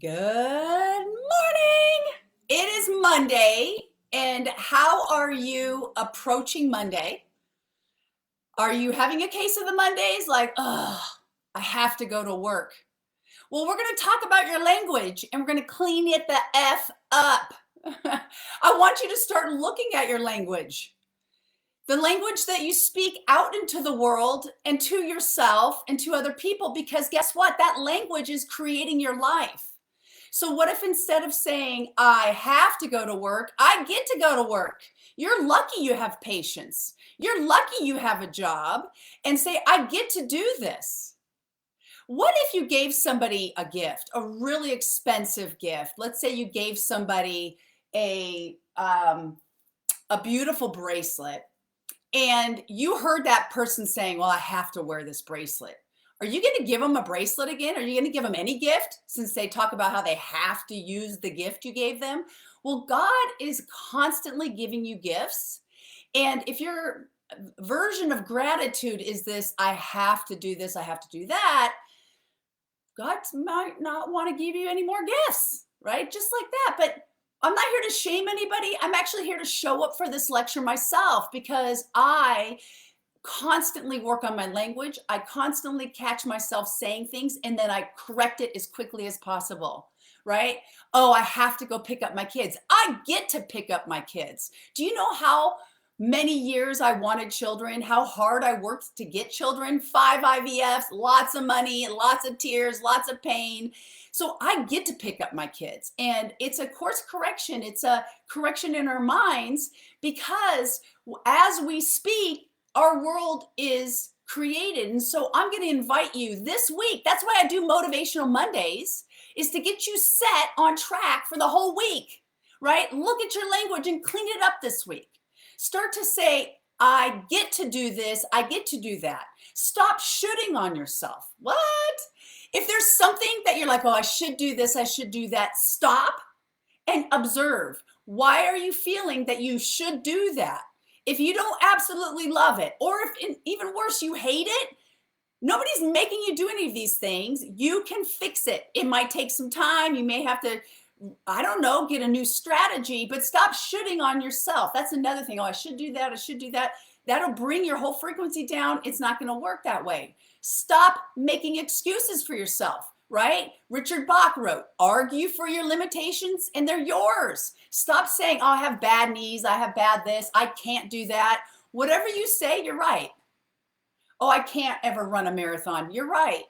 Good morning. It is Monday. And how are you approaching Monday? Are you having a case of the Mondays? Like, oh, I have to go to work. Well, we're going to talk about your language and we're going to clean it the F up. I want you to start looking at your language, the language that you speak out into the world and to yourself and to other people, because guess what? That language is creating your life. So what if instead of saying, I have to go to work, I get to go to work? You're lucky you have patience. You're lucky you have a job, and say, I get to do this. What if you gave somebody a gift, a really expensive gift? Let's say you gave somebody a beautiful bracelet and you heard that person saying, well, I have to wear this bracelet. Are you going to give them a bracelet again? Are you going to give them any gift since they talk about how they have to use the gift you gave them? Well, God is constantly giving you gifts. And if your version of gratitude is this, I have to do this, I have to do that, God might not want to give you any more gifts, right? Just like that. But I'm not here to shame anybody. I'm actually here to show up for this lecture myself because I constantly work on my language. I constantly catch myself saying things and then I correct it as quickly as possible, right? Oh, I have to go pick up my kids. I get to pick up my kids. Do you know how many years I wanted children, how hard I worked to get children? 5 IVFs, lots of money, lots of tears, lots of pain. So I get to pick up my kids. And it's a course correction. It's a correction in our minds because as we speak, our world is created. And so I'm going to invite you this week. That's why I do Motivational Mondays, is to get you set on track for the whole week, right? Look at your language and clean it up this week. Start to say, I get to do this, I get to do that. Stop shooting on yourself. What? If there's something that you're like, oh, I should do this, I should do that, stop and observe. Why are you feeling that you should do that? If you don't absolutely love it, or if even worse, you hate it, nobody's making you do any of these things. You can fix it. It might take some time. You may have to, I don't know, get a new strategy, but stop shooting on yourself. That's another thing. Oh, I should do that. I should do that. That'll bring your whole frequency down. It's not going to work that way. Stop making excuses for yourself. Right? Richard Bach wrote, argue for your limitations and they're yours. Stop saying, oh, I have bad knees, I have bad this, I can't do that. Whatever you say, you're right. Oh, I can't ever run a marathon. You're right.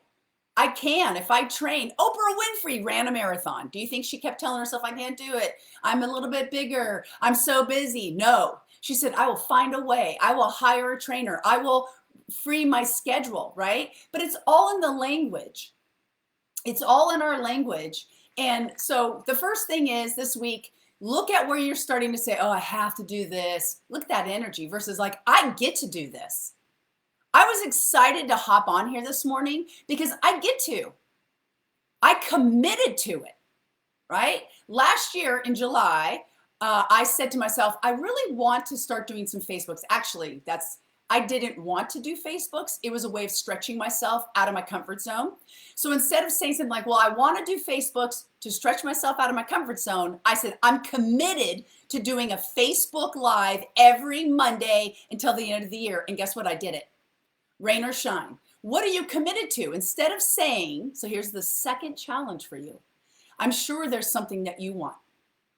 I can if I train. Oprah Winfrey ran a marathon. Do you think she kept telling herself, I can't do it? I'm a little bit bigger. I'm so busy. No. She said, I will find a way. I will hire a trainer. I will free my schedule, right? But it's all in the language. It's all in our language. And so the first thing is this week, look at where you're starting to say, oh, I have to do this. Look at that energy versus like, I get to do this. I was excited to hop on here this morning because I get to. I committed to it, right? Last year in July, I said to myself, I really want to start doing some Facebooks. Actually, I didn't want to do Facebooks. It was a way of stretching myself out of my comfort zone. So instead of saying something like, well, I want to do Facebooks to stretch myself out of my comfort zone, I said, I'm committed to doing a Facebook Live every Monday until the end of the year. And guess what? I did it. Rain or shine. What are you committed to? Instead of saying, so here's the second challenge for you. I'm sure there's something that you want.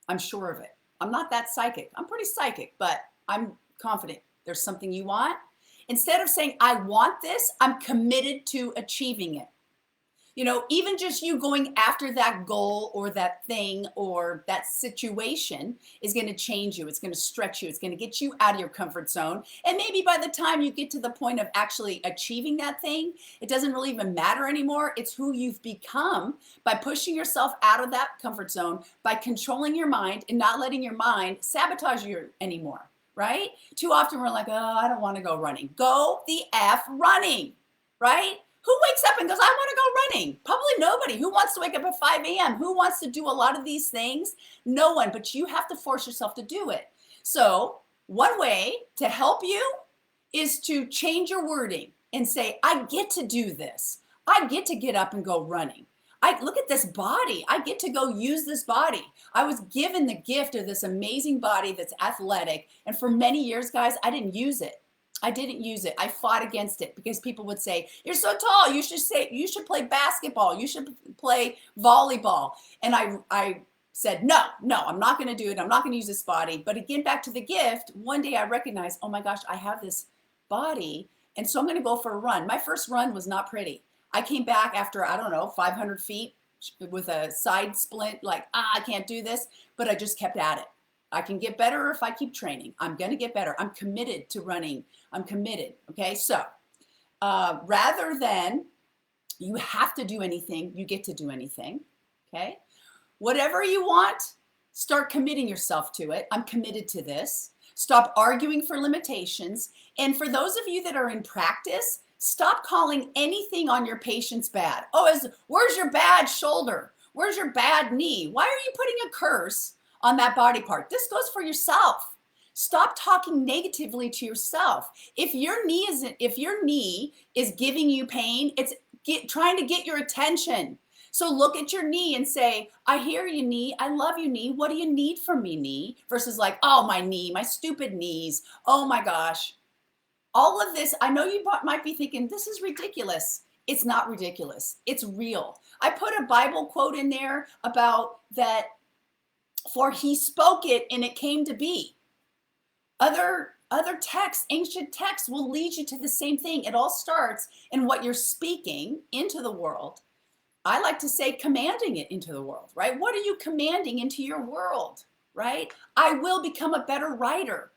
I'm sure of it. I'm not that psychic. I'm pretty psychic, but I'm confident there's something you want. Instead of saying, I want this, I'm committed to achieving it. You know, even just you going after that goal or that thing or that situation is going to change you. It's going to stretch you. It's going to get you out of your comfort zone. And maybe by the time you get to the point of actually achieving that thing, it doesn't really even matter anymore. It's who you've become by pushing yourself out of that comfort zone, by controlling your mind and not letting your mind sabotage you anymore, right? Too often we're like, oh, I don't want to go running. Go the F running, right? Who wakes up and goes, I want to go running? Probably nobody. Who wants to wake up at 5 a.m.? Who wants to do a lot of these things? No one, but you have to force yourself to do it. So one way to help you is to change your wording and say, I get to do this. I get to get up and go running. I look at this body. I get to go use this body. I was given the gift of this amazing body that's athletic. And for many years, guys, I didn't use it. I didn't use it. I fought against it because people would say, "You're so tall. You should play basketball. You should play volleyball." And I said, no, I'm not going to do it. I'm not going to use this body. But again, back to the gift, one day I recognized, oh my gosh, I have this body. And so I'm going to go for a run. My first run was not pretty. I came back after, I don't know, 500 feet with a side splint, like, I can't do this, but I just kept at it. I can get better if I keep training. I'm going to get better. I'm committed to running. I'm committed. Okay. So rather than you have to do anything, you get to do anything. Okay. Whatever you want, start committing yourself to it. I'm committed to this. Stop arguing for limitations. And for those of you that are in practice, stop calling anything on your patients bad. Oh, where's your bad shoulder? Where's your bad knee? Why are you putting a curse on that body part? This goes for yourself. Stop talking negatively to yourself. If your knee is giving you pain, it's trying to get your attention. So look at your knee and say, I hear you, knee. I love you, knee. What do you need from me, knee? Versus like, oh, my knee, my stupid knees. Oh my gosh. All of this, I know you might be thinking, this is ridiculous. It's not ridiculous. It's real. I put a Bible quote in there about that, for he spoke it and it came to be. Other texts, ancient texts will lead you to the same thing. It all starts in what you're speaking into the world. I like to say commanding it into the world, right? What are you commanding into your world, right? I will become a better writer.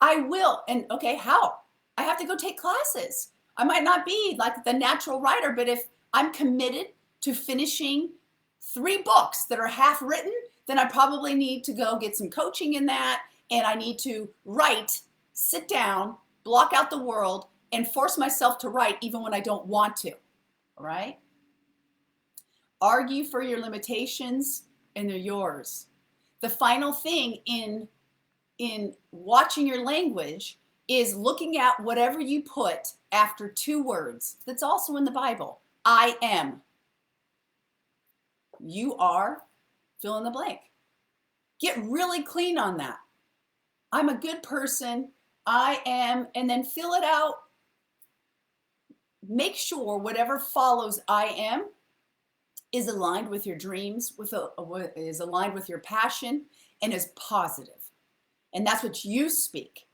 I will. And okay, how? I have to go take classes. I might not be like the natural writer, but if I'm committed to finishing 3 books that are half written, then I probably need to go get some coaching in that. And I need to write, sit down, block out the world, and force myself to write even when I don't want to, all right? Argue for your limitations, and they're yours. The final thing in watching your language is looking at whatever you put after 2 words. That's also in the Bible. I am. You are, fill in the blank. Get really clean on that. I'm a good person. I am, and then fill it out. Make sure whatever follows I am is aligned with your dreams, is aligned with your passion, and is positive. And that's what you speak.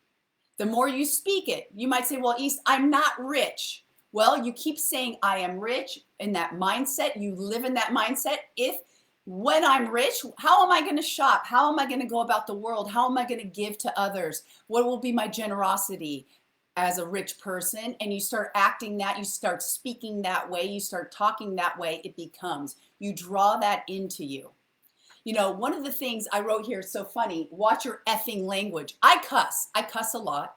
The more you speak it, you might say, well, East, I'm not rich. Well, you keep saying I am rich in that mindset. You live in that mindset. When I'm rich, how am I going to shop? How am I going to go about the world? How am I going to give to others? What will be my generosity as a rich person? And you start acting that, you start speaking that way, you start talking that way, it becomes. You draw that into you. You know, one of the things I wrote here is so funny. Watch your effing language. I cuss a lot.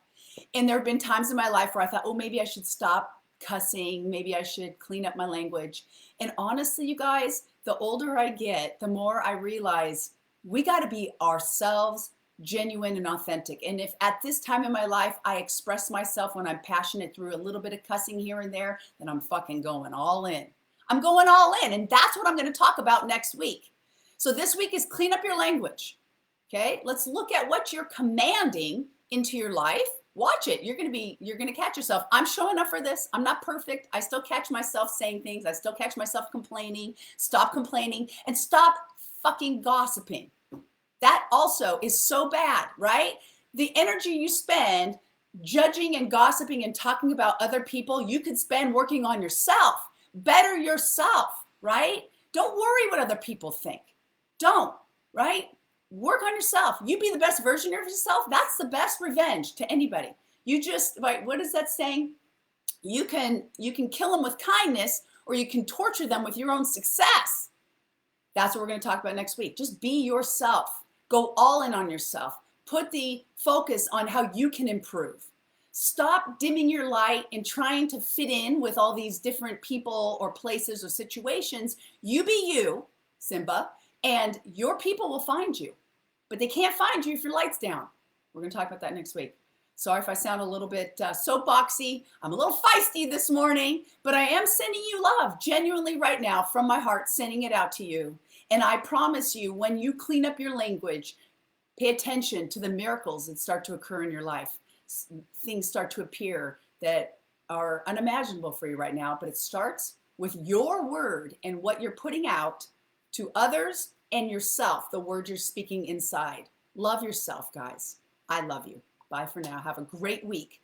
And there have been times in my life where I thought, oh, maybe I should stop cussing. Maybe I should clean up my language. And honestly, you guys, the older I get, the more I realize we got to be ourselves, genuine and authentic. And if at this time in my life, I express myself when I'm passionate through a little bit of cussing here and there, then I'm fucking going all in. I'm going all in. And that's what I'm going to talk about next week. So this week is clean up your language. Okay. Let's look at what you're commanding into your life. Watch it. You're going to catch yourself. I'm showing up for this. I'm not perfect. I still catch myself saying things. I still catch myself complaining. Stop complaining and stop fucking gossiping. That also is so bad, right? The energy you spend judging and gossiping and talking about other people, you could spend working on yourself. Better yourself, right? Don't worry what other people think. Don't, right? Work on yourself. You be the best version of yourself. That's the best revenge to anybody. You just, like, what is that saying? You can kill them with kindness, or you can torture them with your own success. That's what we're going to talk about next week. Just be yourself. Go all in on yourself. Put the focus on how you can improve. Stop dimming your light and trying to fit in with all these different people or places or situations. You be you, Simba, and your people will find you. But they can't find you if your light's down. We're going to talk about that next week. Sorry if I sound a little bit soapboxy. I'm a little feisty this morning, but I am sending you love genuinely right now from my heart, sending it out to you. And I promise you, when you clean up your language, pay attention to the miracles that start to occur in your life. Things start to appear that are unimaginable for you right now, but it starts with your word and what you're putting out to others and yourself, the word you're speaking inside. Love yourself, guys. I love you. Bye for now. Have a great week.